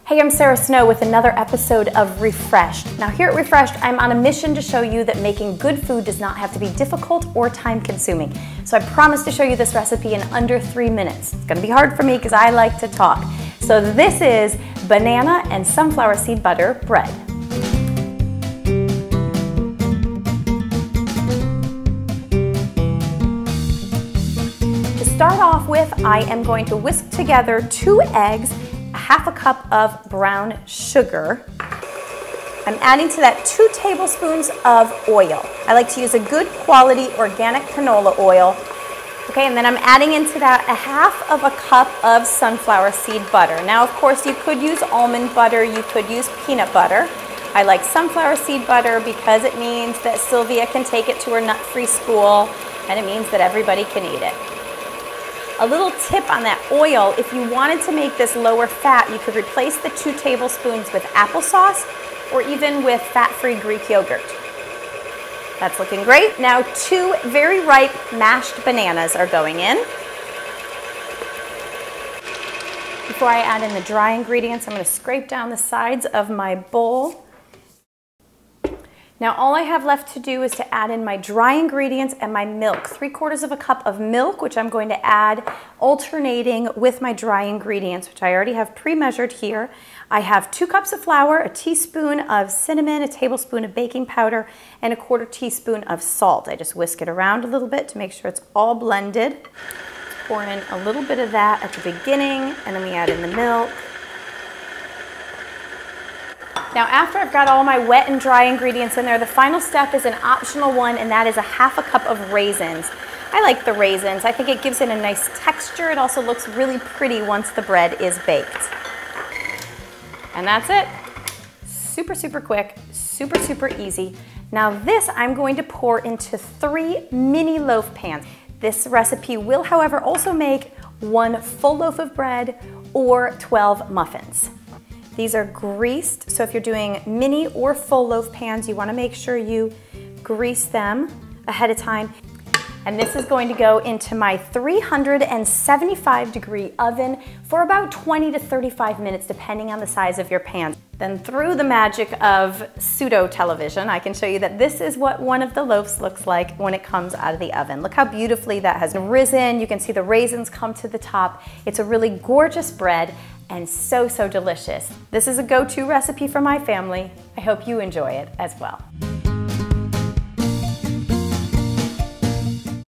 Hey, I'm Sara Snow with another episode of Refreshed. Now here at Refreshed, I'm on a mission to show you that making good food does not have to be difficult or time consuming. So I promise to show you this recipe in under 3 minutes. It's gonna be hard for me because I like to talk. So this is banana and sunflower seed butter bread. To start off with, I am going to whisk together 2 eggs, half a cup of brown sugar. I'm adding to that 2 tablespoons of oil. I like to use a good quality organic canola oil. Okay, and then I'm adding into that a half of a cup of sunflower seed butter. Now, of course, you could use almond butter, you could use peanut butter. I like sunflower seed butter because it means that Sylvia can take it to her nut-free school, and it means that everybody can eat it. A little tip on that oil, if you wanted to make this lower fat, you could replace the 2 tablespoons with applesauce or even with fat-free Greek yogurt. That's looking great. Now 2 very ripe mashed bananas are going in. Before I add in the dry ingredients, I'm going to scrape down the sides of my bowl. Now all I have left to do is to add in my dry ingredients and my milk. 3/4 of a cup of milk, which I'm going to add alternating with my dry ingredients, which I already have pre-measured here. I have 2 cups of flour, a teaspoon of cinnamon, a tablespoon of baking powder, and a 1/4 teaspoon of salt. I just whisk it around a little bit to make sure it's all blended. Pour in a little bit of that at the beginning, and then we add in the milk. Now after I've got all my wet and dry ingredients in there, the final step is an optional one, and that is a half a cup of raisins. I like the raisins. I think it gives it a nice texture. It also looks really pretty once the bread is baked. And that's it. Super, super quick, super, super easy. Now this I'm going to pour into 3 mini loaf pans. This recipe will, however, also make 1 full loaf of bread or 12 muffins. These are greased, so if you're doing mini or full loaf pans, you want to make sure you grease them ahead of time. And this is going to go into my 375-degree oven for about 20 to 35 minutes, depending on the size of your pan. Then through the magic of pseudo television, I can show you that this is what one of the loaves looks like when it comes out of the oven. Look how beautifully that has risen. You can see the raisins come to the top. It's a really gorgeous bread and so, so delicious. This is a go-to recipe for my family. I hope you enjoy it as well.